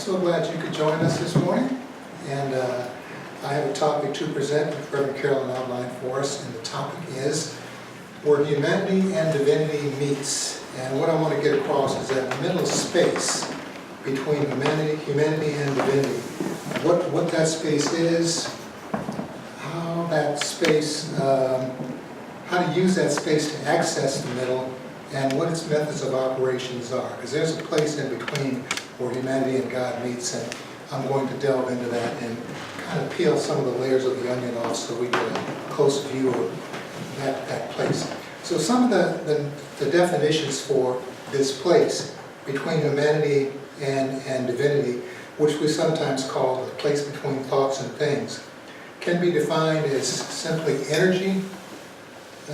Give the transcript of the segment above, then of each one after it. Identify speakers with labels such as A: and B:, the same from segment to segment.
A: so glad you could join us this morning. And I have a topic to present that Reverend Carolyn outlined for us, and the topic is where humanity and divinity meets. And what I want to get across is that middle space between humanity and divinity. What that space is, how that space, how to use that space to access the middle, and what its methods of operations are. Because there's a place in between where humanity and God meets, and I'm going to delve into that and kind of peel some of the layers of the onion off so we get a close view of that place. So some of the definitions for this place between humanity and divinity, which we sometimes call the place between thoughts and things, can be defined as simply energy.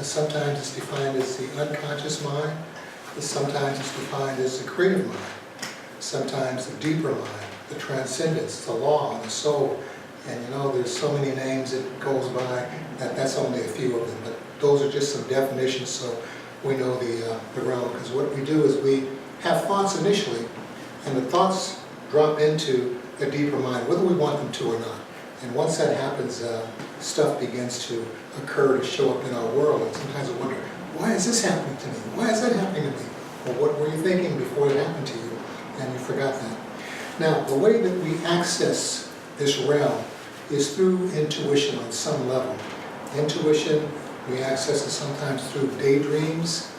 A: Sometimes it's defined as the unconscious mind. Sometimes it's defined as the creative mind. Sometimes the deeper mind, the transcendence, the law, the soul. And you know, there's so many names it goes by that that's only a few of them. But those are just some definitions so we know the realm. Because what we do is we have thoughts initially, and the thoughts drop into the deeper mind, whether we want them to or not. And once that happens, stuff begins to occur, to show up in our world. And sometimes we wonder, why is this happening to me? Why is that happening to me? Or what were you thinking before it happened to you? And you forgot that. Now, the way that we access this realm is through intuition on some level. Intuition, we access it sometimes through daydreams,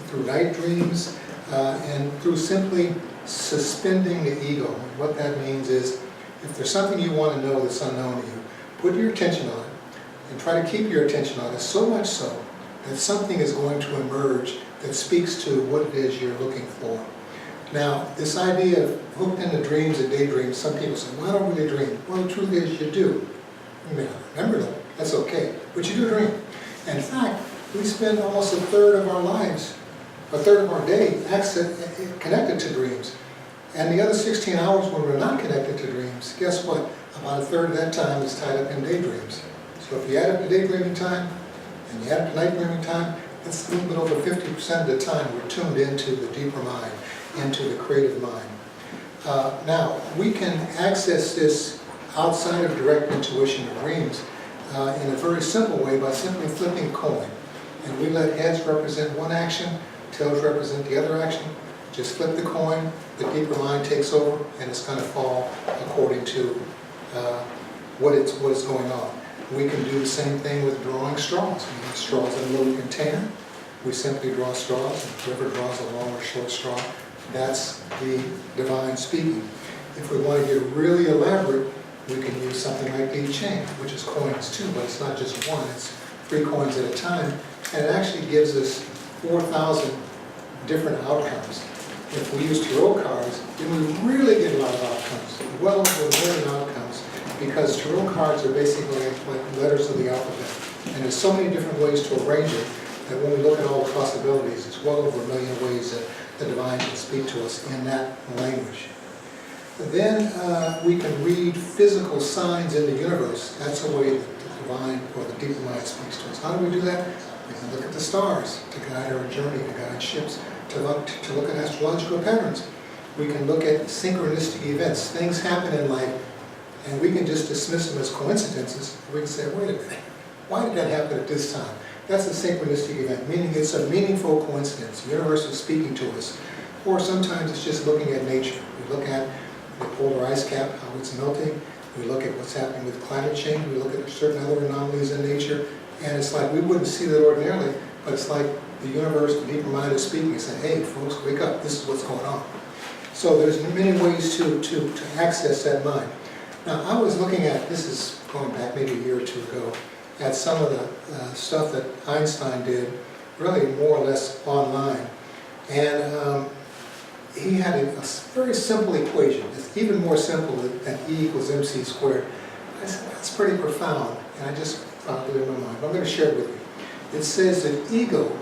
A: through night dreams, and through simply suspending the ego. What that means is, if there's something you want to know that's unknown to you, put your attention on it and try to keep your attention on it, so much so that something is going to emerge that speaks to what it is you're looking for. Now, this idea of hooked into dreams and daydreams, some people say, well, I don't really dream. Well, the truth is you do. You may not remember them, that's okay, but you do dream. And in fact, we spend almost a third of our lives, a third of our day connected to dreams. And the other 16 hours when we're not connected to dreams, guess what? About a third of that time is tied up in daydreams. So if you add up the daydreaming time and you add up the night dreaming time, that's a little bit over 50% of the time we're tuned into the deeper mind, into the creative mind. Now, we can access this outside of direct intuition or dreams in a very simple way by simply flipping a coin. And we let heads represent one action, tails represent the other action. Just flip the coin, the deeper mind takes over, and it's going to fall according to what is going on. We can do the same thing with drawing straws. We have straws in a little container. We simply draw straws, and whoever draws a long or short straw, that's the divine speaking. If we want to get really elaborate, we can use something like the I Ching, which is coins too, but it's not just one, it's 3 coins at a time, and it actually gives us 4,000 different outcomes. If we use tarot cards, then we really get a lot of outcomes, well over 1 million outcomes, because tarot cards are basically like letters of the alphabet. And there's so many different ways to arrange it that when we look at all the possibilities, it's well over 1 million ways that the divine can speak to us in that language. Then we can read physical signs in the universe. That's a way that the divine or the deeper mind speaks to us. How do we do that? We can look at the stars to guide our journey, to guide ships, to look at astrological patterns. We can look at synchronistic events. Things happen in life, and we can just dismiss them as coincidences. We can say, wait a minute, why did that happen at this time? That's a synchronistic event, meaning it's a meaningful coincidence. The universe is speaking to us. Or sometimes it's just looking at nature. We look at the polar ice cap, how it's melting. We look at what's happening with climate change. We look at certain other anomalies in nature. And it's like we wouldn't see that ordinarily, but it's like the universe, the deeper mind is speaking and saying, hey folks, wake up, this is what's going on. So there's many ways to access that mind. Now I was looking at, this is going back maybe a year or two ago, at some of the stuff that Einstein did, really more or less online. And he had a very simple equation. It's even more simple than E equals mc squared. I said, that's pretty profound. And I just found it in my mind. I'm going to share it with you. It says that ego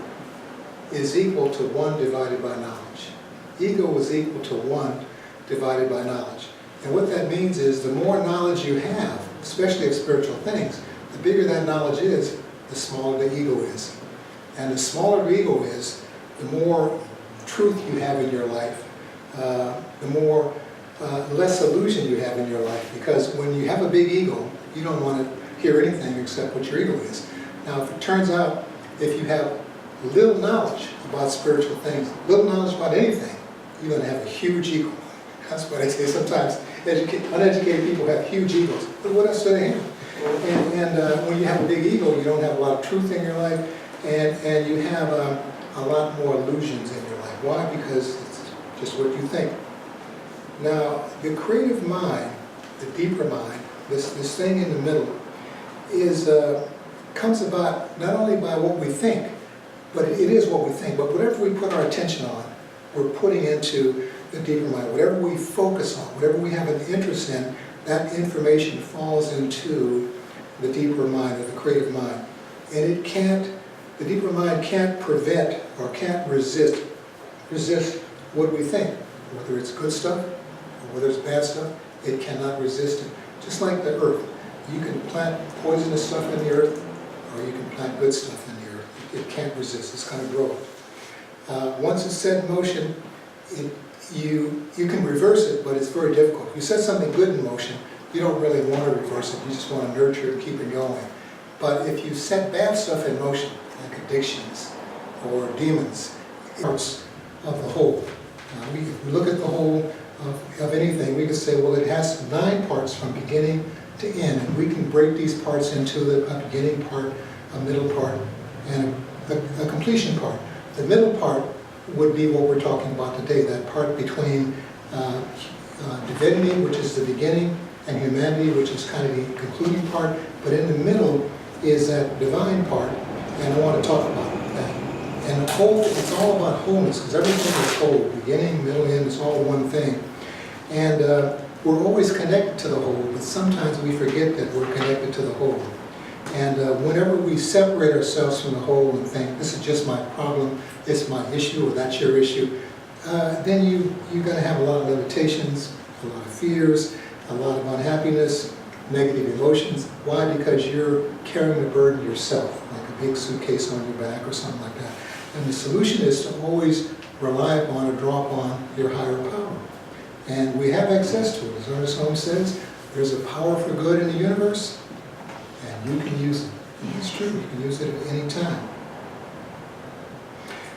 A: is equal to 1 divided by knowledge. Ego is equal to 1 divided by knowledge. And what that means is the more knowledge you have, especially of spiritual things, the bigger that knowledge is, the smaller the ego is. And the smaller the ego is, the more truth you have in your life, the more less illusion you have in your life. Because when you have a big ego, you don't want to hear anything except what your ego is. Now, if it turns out, if you have little knowledge about spiritual things, little knowledge about anything, you're going to have a huge ego. That's what I say. Sometimes uneducated people have huge egos. But what else do they have? And when you have a big ego, you don't have a lot of truth in your life, and you have a lot more illusions in your life. Why? Because it's just what you think. Now, the creative mind, the deeper mind, this thing in the middle, comes about not only by what we think, but it is what we think, but whatever we put our attention on, we're putting into the deeper mind. Whatever we focus on, whatever we have an interest in, that information falls into the deeper mind, or the creative mind. And the deeper mind can't prevent or can't resist what we think. Whether it's good stuff or whether it's bad stuff, it cannot resist it. Just like the earth. You can plant poisonous stuff in the earth, or you can plant good stuff in the earth. It can't resist, it's going to grow. Once it's set in motion, you can reverse it, but it's very difficult. If you set something good in motion, you don't really want to reverse it, you just want to nurture it and keep it going. But if you set bad stuff in motion, like addictions or demons, parts of the whole. If we look at the whole of anything, we can say, well, it has 9 parts from beginning to end, and we can break these parts into a beginning part, a middle part, and a completion part. The middle part would be what we're talking about today, that part between divinity, which is the beginning, and humanity, which is kind of the concluding part, but in the middle is that divine part, and I want to talk about that. And the whole, it's all about wholeness, because everything is whole, beginning, middle, end, it's all one thing. And we're always connected to the whole, but sometimes we forget that we're connected to the whole. And whenever we separate ourselves from the whole and think, this is just my problem, it's my issue, or that's your issue, then you're going to have a lot of limitations, a lot of fears, a lot of unhappiness, negative emotions. Why? Because you're carrying the burden yourself, like a big suitcase on your back or something like that. And the solution is to always rely upon or draw upon your higher power. And we have access to it. As Ernest Holmes says, there's a power for good in the universe, and you can use it. And it's true, you can use it at any time.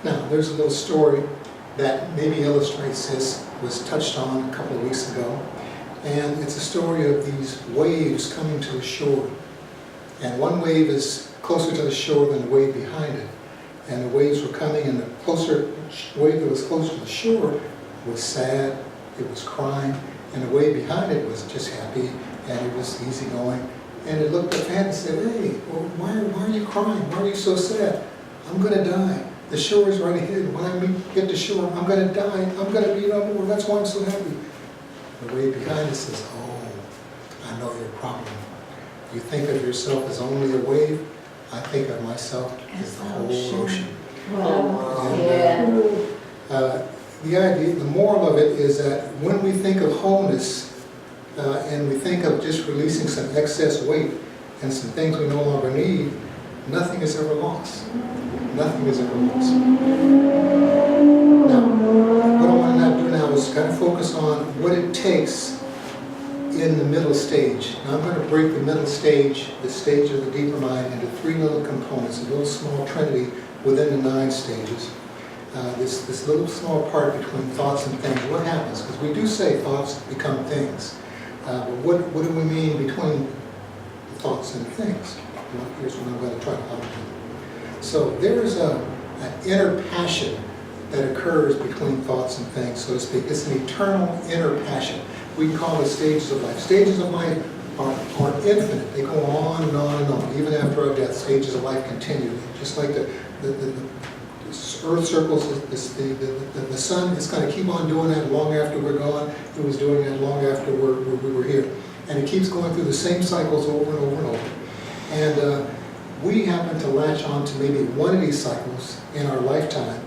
A: Now, there's a little story that maybe illustrates this, was touched on a couple of weeks ago. And it's a story of these waves coming to the shore. And one wave is closer to the shore than the wave behind it. And the waves were coming, and the wave that was closer to the shore was sad, it was crying, and the wave behind it was just happy, and it was easygoing. And it looked at Pat and said, hey, well, why are you crying? Why are you so sad? I'm going to die. The shore is right ahead. When I get to shore, I'm going to die. I'm going to be no more. That's why I'm so happy. The wave behind it says, oh, I know your problem. You think of yourself as only a wave. I think of myself as the whole ocean.
B: Wow.
A: And, the idea, the moral of it is that when we think of wholeness and we think of just releasing some excess weight and some things we no longer need, nothing is ever lost. Nothing is ever lost. Now, what I want to now do now is kind of focus on what it takes in the middle stage. Now I'm going to break the middle stage, the stage of the deeper mind, into 3 little components, a little small trinity within the 9 stages. This little small part between thoughts and things. What happens? Because we do say thoughts become things. But what do we mean between the thoughts and things? Well, here's what I'm going to try to help you. So there's an inner passion that occurs between thoughts and things, so to speak. It's an eternal inner passion. We can call it stages of life. Stages of life are infinite. They go on and on and on. Even after our death, stages of life continue. Just like the Earth circles the sun, it's going to keep on doing that long after we're gone. It was doing that long after we were here. And it keeps going through the same cycles over and over and over. And we happen to latch on to maybe one of these cycles in our lifetime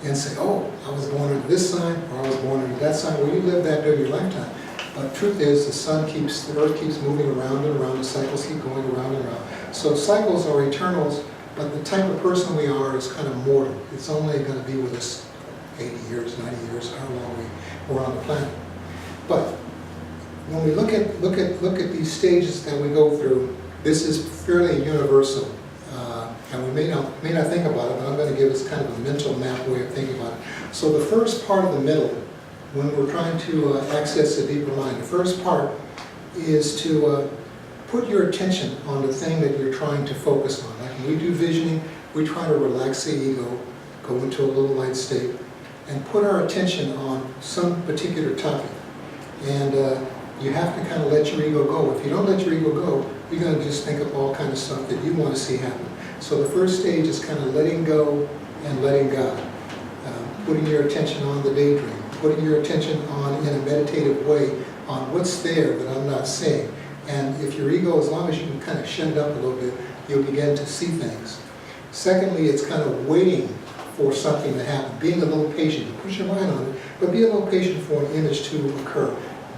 A: and say, oh, I was born under this sign, or I was born under that sign. Well, you lived that during your lifetime. But the truth is, the Earth keeps moving around and around, the cycles keep going around and around. So cycles are eternals, but the type of person we are is kind of mortal. It's only going to be with us 80 years, 90 years, how long we're on the planet. But when we look at these stages that we go through, this is fairly universal. And we may not think about it, but I'm going to give us kind of a mental map way of thinking about it. So the first part of the middle, when we're trying to access a deeper mind, the first part is to put your attention on the thing that you're trying to focus on. Like when we do visioning, we try to relax the ego, go into a little light state, and put our attention on some particular topic. And you have to kind of let your ego go. If you don't let your ego go, you're going to just think of all kind of stuff that you want to see happen. So the first stage is kind of letting go and letting God. Putting your attention on the daydream, putting your attention on, in a meditative way, on what's there that I'm not seeing. And if your ego, as long as you can kind of shut it up a little bit, you'll begin to see things. Secondly, it's kind of waiting for something to happen, being a little patient. Put your mind on it, but be a little patient for an image to occur.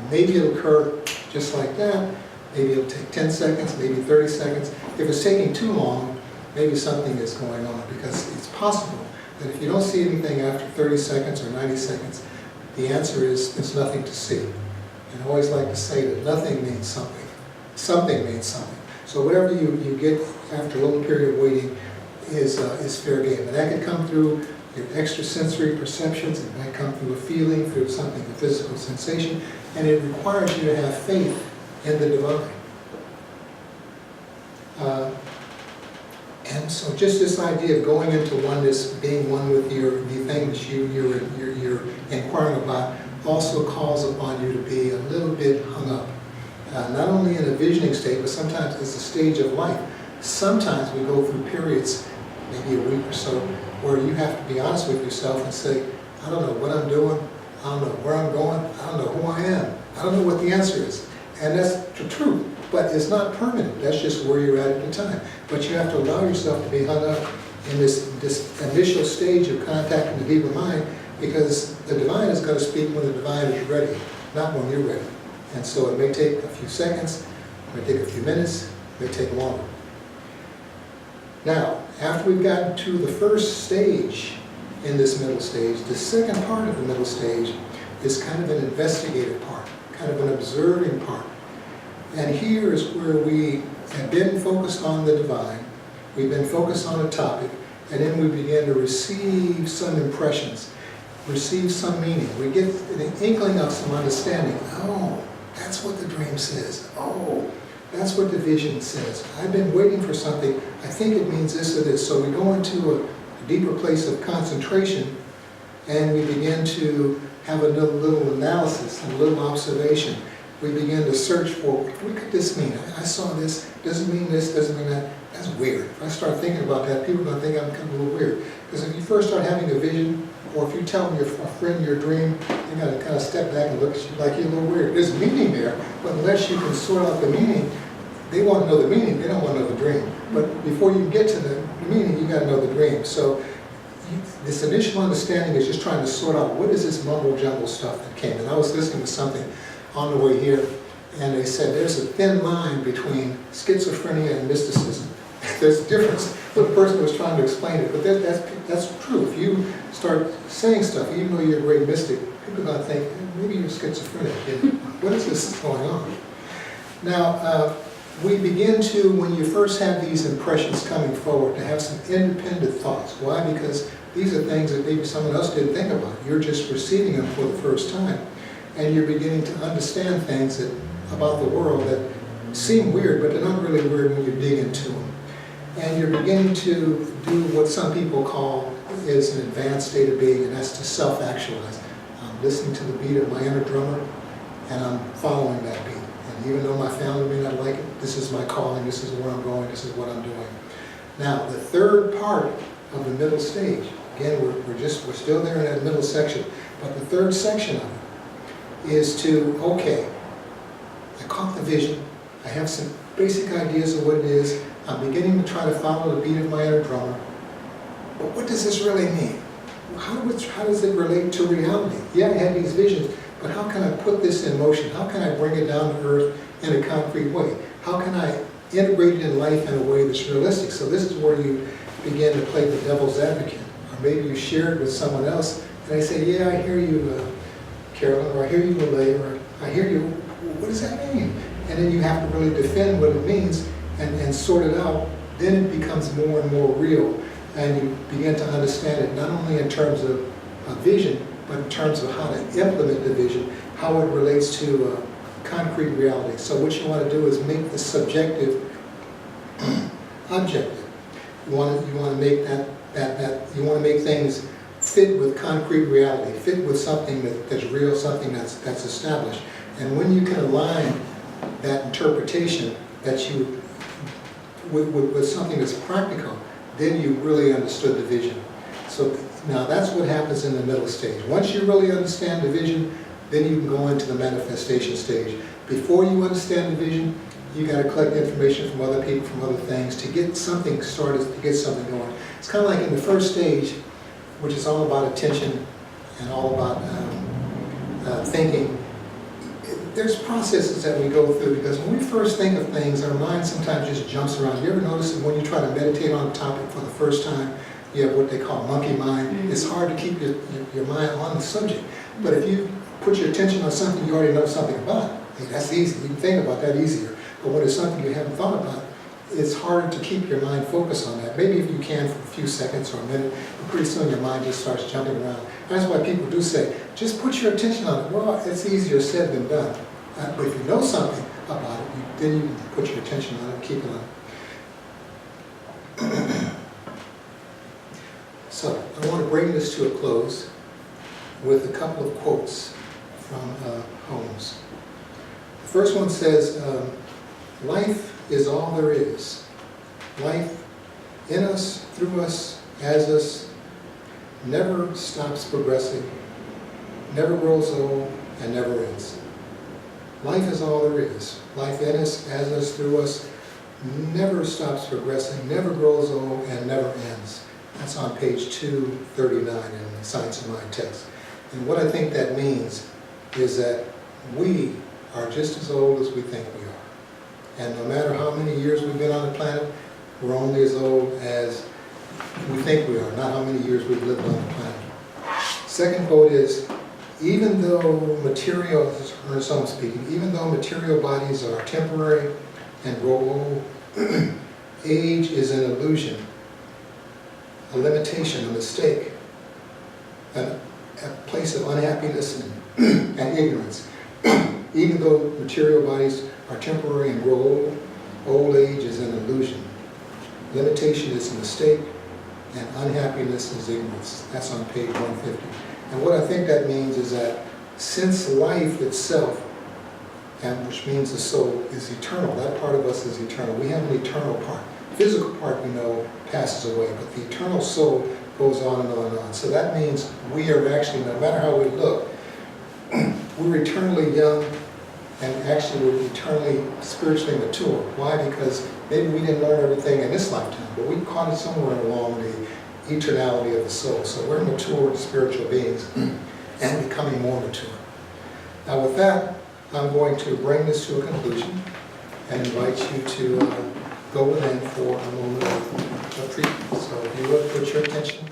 A: Maybe it'll occur just like that. Maybe it'll take 10 seconds, maybe 30 seconds. If it's taking too long, maybe something is going on, because it's possible that if you don't see anything after 30 seconds or 90 seconds, the answer is there's nothing to see. And I always like to say that nothing means something. Something means something. So whatever you get after a little period of waiting is fair game. And that could come through your extrasensory perceptions, it might come through a feeling, through something, a physical sensation, and it requires you to have faith in the divine. And so just this idea of going into oneness, being one with the things you're inquiring about, also calls upon you to be a little bit hung up. Not only in a visioning state, but sometimes it's a stage of life. Sometimes we go through periods, maybe a week or so, where you have to be honest with yourself and say, I don't know what I'm doing, I don't know where I'm going, I don't know who I am, I don't know what the answer is. And that's the truth, but it's not permanent. That's just where you're at the time. But you have to allow yourself to be hung up in this initial stage of contacting the deeper mind, because the divine is going to speak when the divine is ready, not when you're ready. And so it may take a few seconds, it may take a few minutes, it may take longer. Now, after we've gotten to the first stage in this middle stage, the second part of the middle stage is kind of an investigative part, kind of an observing part. And here is where we have been focused on the divine, we've been focused on a topic, and then we begin to receive some impressions, receive some meaning. We get an inkling of some understanding. Oh, that's what the dream says. Oh, that's what the vision says. I've been waiting for something. I think it means this or this. So we go into a deeper place of concentration, and we begin to have a little analysis and a little observation. We begin to search for, what could this mean? I saw this, does it mean this, doesn't mean that? That's weird. If I start thinking about that, people are going to think I'm kind of a little weird. Because if you first start having a vision, or if you tell your friend your dream, you got to kind of step back and look at you like you're a little weird. There's meaning there, but unless you can sort out the meaning, they want to know the meaning, they don't want to know the dream. But before you get to the meaning, you got to know the dream. So this initial understanding is just trying to sort out what is this mumble jumble stuff that came. And I was listening to something on the way here, and they said there's a thin line between schizophrenia and mysticism. There's a difference. The person was trying to explain it, but that's true. If you start saying stuff, even though you're a great mystic, people are going to think, maybe you're schizophrenic. What is this going on? Now, we begin to, when you first have these impressions coming forward, to have some independent thoughts. Why? Because these are things that maybe someone else didn't think about. You're just receiving them for the first time. And you're beginning to understand things about the world that seem weird, but they're not really weird when you dig into them. And you're beginning to do what some people call is an advanced state of being, and that's to self-actualize. I'm listening to the beat of my inner drummer, and I'm following that beat. And even though my family may not like it, this is my calling, this is where I'm going, this is what I'm doing. Now, the third part of the middle stage, again, we're still there in that middle section, but the third section of it is to, okay, I caught the vision, I have some basic ideas of what it is, I'm beginning to try to follow the beat of my inner drummer, but what does this really mean? How does it relate to reality? Yeah, I had these visions, but how can I put this in motion? How can I bring it down to earth in a concrete way? How can I integrate it in life in a way that's realistic? So this is where you begin to play the devil's advocate. Or maybe you share it with someone else, and they say, yeah, I hear you, Carolyn, or I hear you, Malay, or I hear you, what does that mean? And then you have to really defend what it means and sort it out. Then it becomes more and more real, and you begin to understand it not only in terms of vision, but in terms of how to implement the vision, how it relates to concrete reality. So what you want to do is make the subjective objective. You want to make you want to make things fit with concrete reality, fit with something that's real, something that's established. And when you can align that interpretation with something that's practical, then you really understood the vision. So now that's what happens in the middle stage. Once you really understand the vision, then you can go into the manifestation stage. Before you understand the vision, you got to collect information from other people, from other things, to get something started, to get something going. It's kind of like in the first stage, which is all about attention and all about thinking. There's processes that we go through, because when we first think of things, our mind sometimes just jumps around. You ever notice that when you try to meditate on a topic for the first time, you have what they call monkey mind? Mm-hmm. It's hard to keep your mind on the subject. But if you put your attention on something you already know something about, hey, that's easy. You can think about that easier. But when it's something you haven't thought about, it's harder to keep your mind focused on that. Maybe if you can for a few seconds or a minute, but pretty soon your mind just starts jumping around. That's why people do say, just put your attention on it. Well, it's easier said than done. But if you know something about it, then you can put your attention on it and keep it on it. So, I want to bring this to a close with a couple of quotes from Holmes. The first one says, life is all there is. Life in us, through us, as us, never stops progressing, never grows old, and never ends. Life is all there is. Life in us, as us, through us, never stops progressing, never grows old, and never ends. That's on page 239 in the Science of Mind text. And what I think that means is that we are just as old as we think we are. And no matter how many years we've been on the planet, we're only as old as we think we are, not how many years we've lived on the planet. Second quote is, even though material, this is Ernest Holmes speaking, even though material bodies are temporary and grow old, age is an illusion, a limitation, a mistake, a place of unhappiness and ignorance. Even though material bodies are temporary and grow old age is an illusion. Limitation is a mistake, and unhappiness is ignorance. That's on page 150. And what I think that means is that since life itself, and which means the soul, is eternal, that part of us is eternal. We have an eternal part. The physical part, we know, passes away, but the eternal soul goes on and on and on. So that means we are actually, no matter how we look, we're eternally young, and actually we're eternally spiritually mature. Why? Because maybe we didn't learn everything in this lifetime, but we caught it somewhere along the eternality of the soul. So we're mature spiritual beings and becoming more mature. Now with that, I'm going to bring this to a conclusion and invite you to go within for a moment of treatment. So if you would put your attention